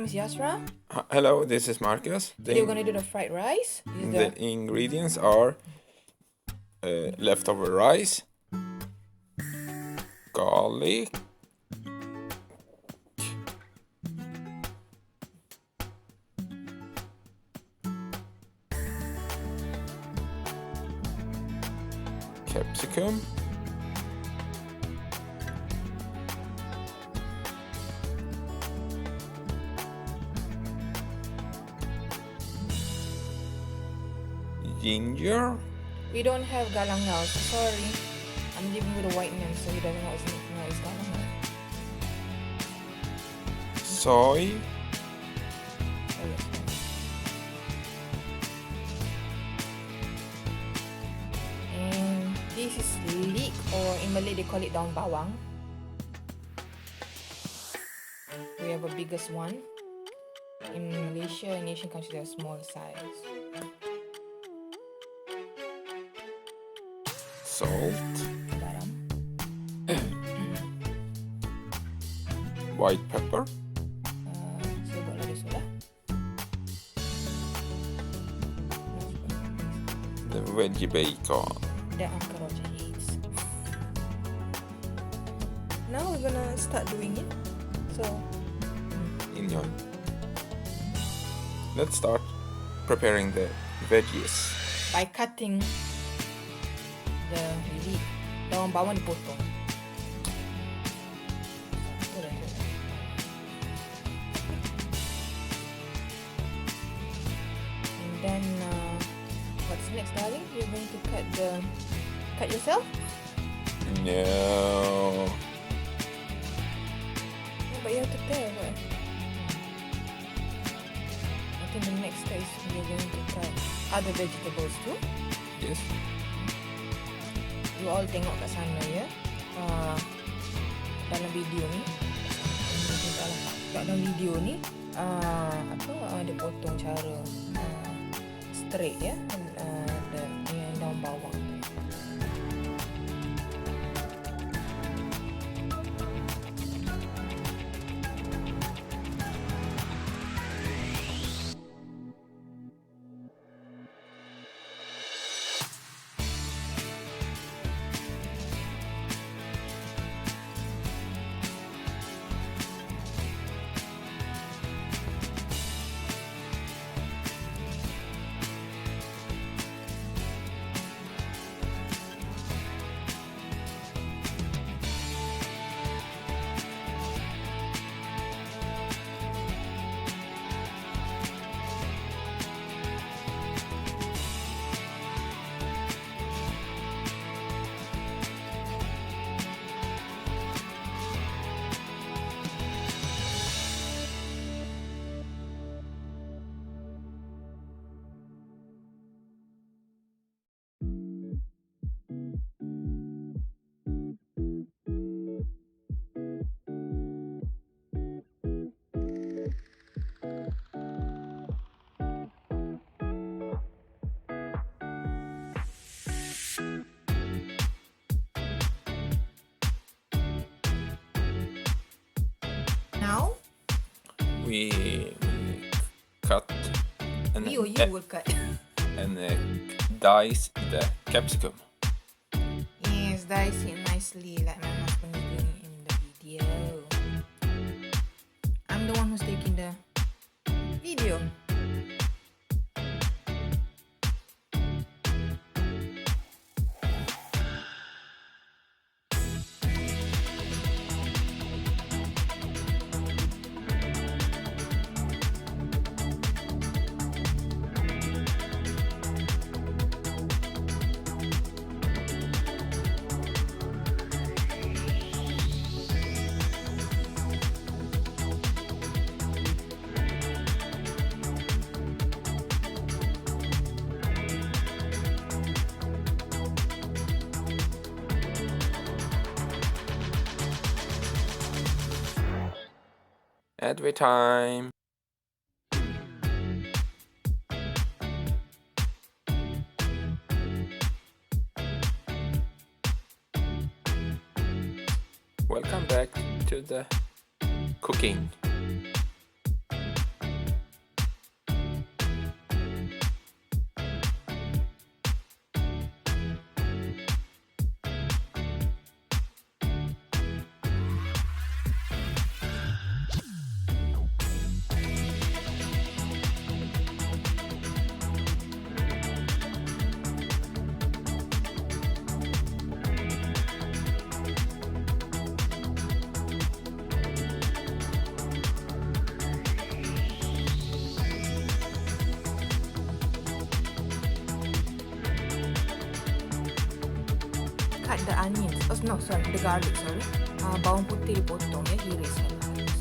is Yasra. Hello, this is Marcus. Today we're gonna do the fried rice. The ingredients are leftover rice, garlic, capsicum, ginger. We don't have galang now, so sorry. I'm giving you the white man so he doesn't know it's galang now. Soy, and this is leek, or in Malay they call it daun bawang. We have a biggest one. In Malaysia and Asian countries they have small size. salt, Garam. white pepper, Sebut lada sulah. the veggie bacon. Dan angka Hiris. Now we're gonna start doing it. So Inyon. Let's start preparing the veggies. by cutting the leek, daun bawang dipotong. And then what's next, darling? You're going to cut yourself? No. No, but you have to tear, right? I think the next step is you're going to cut other vegetables too. Yes. You all tengok kat sana ya, dalam video ni. Kat dalam video ni dia potong cara straight ya, dengan daun bawang. Now We cut and you will cut. and dice the capsicum. Yes, dice it nicely like my husband is doing in the video. I'm the one who's taking the video. Advert time. Welcome back to the cooking. cut the onions. Oh no, sorry, the garlic. Sorry. Bawang putih dipotong ya, hiris halus.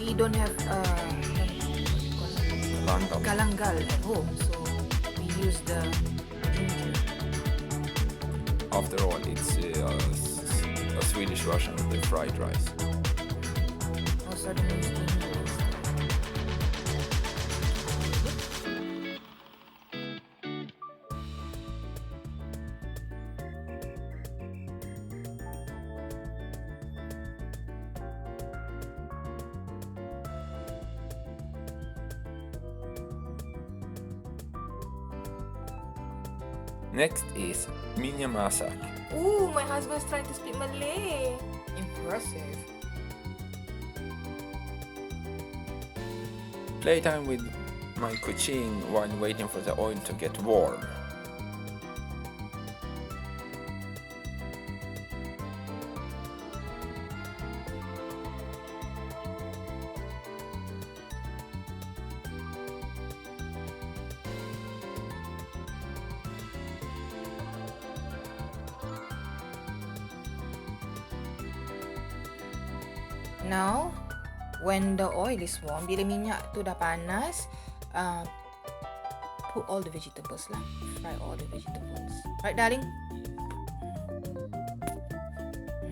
We don't have galangal at home, so we use the ginger. After all, it's a Swedish version of the fried rice. Also, the use ginger. Next is masak. Ooh, my husband's trying to speak Malay. Impressive. Playtime with my kucing while waiting for the oil to get warm. Now, when the oil is warm, bila minyak tu dah panas, put all the vegetables lah. Fry all the vegetables. Right, darling?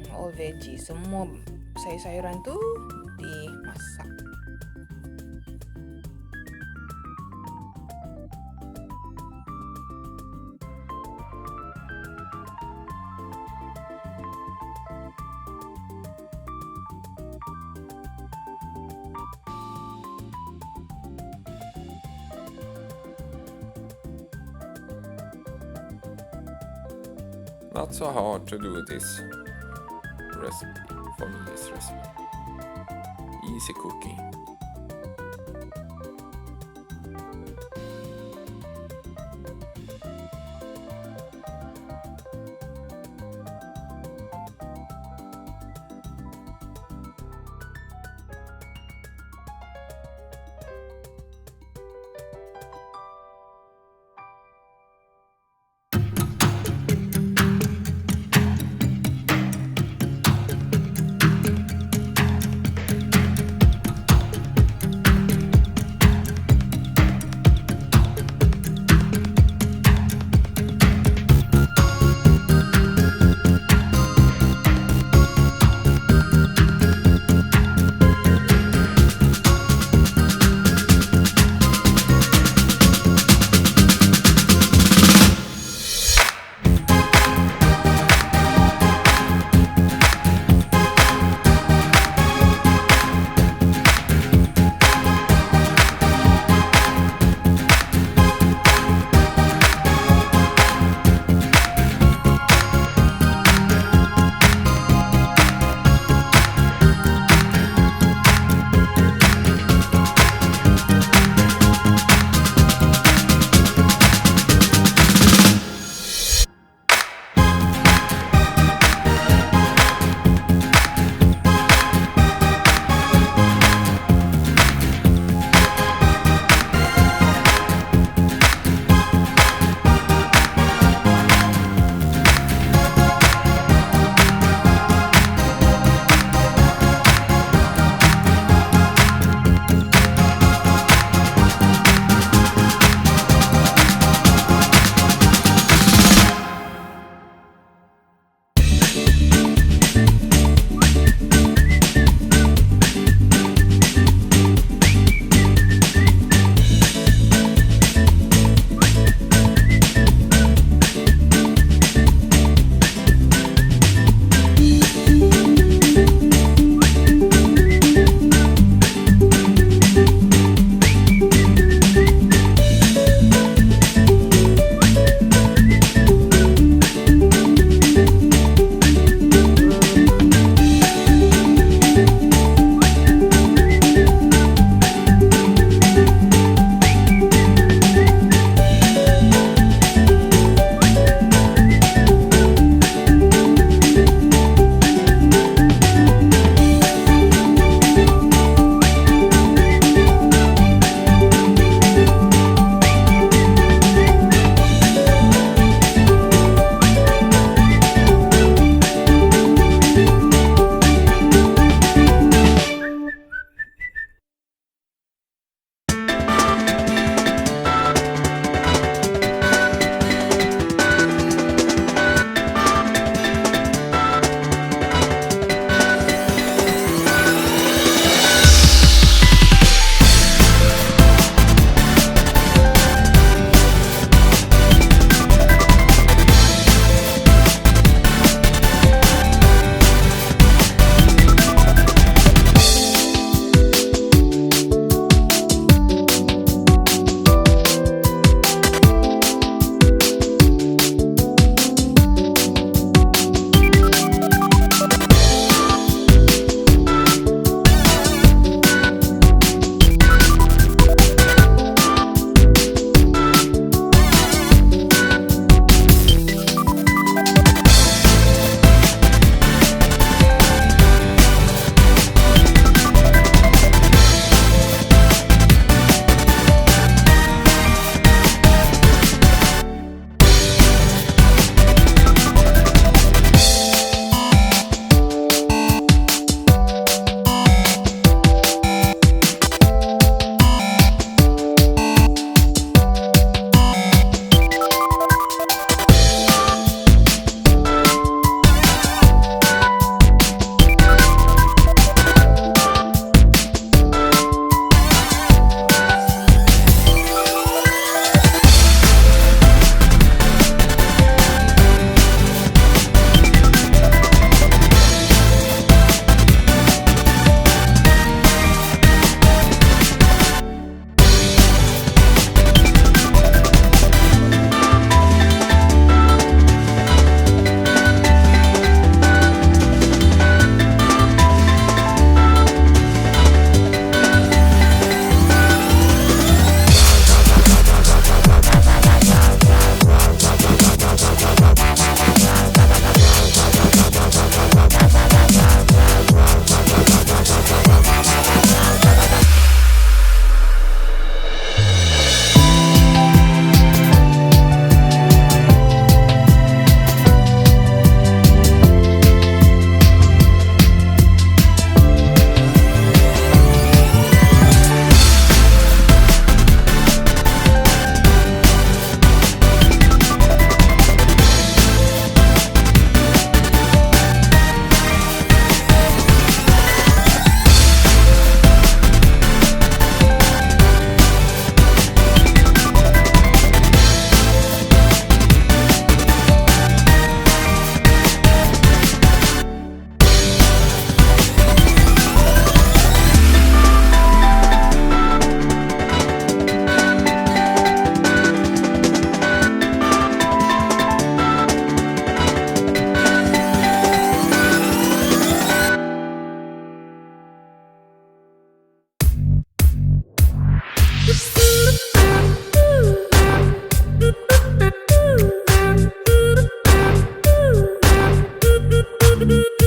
All veggies. Semua sayur-sayuran tu dimasak. Not so hard to do this recipe, follow this recipe. Easy cooking. Bye.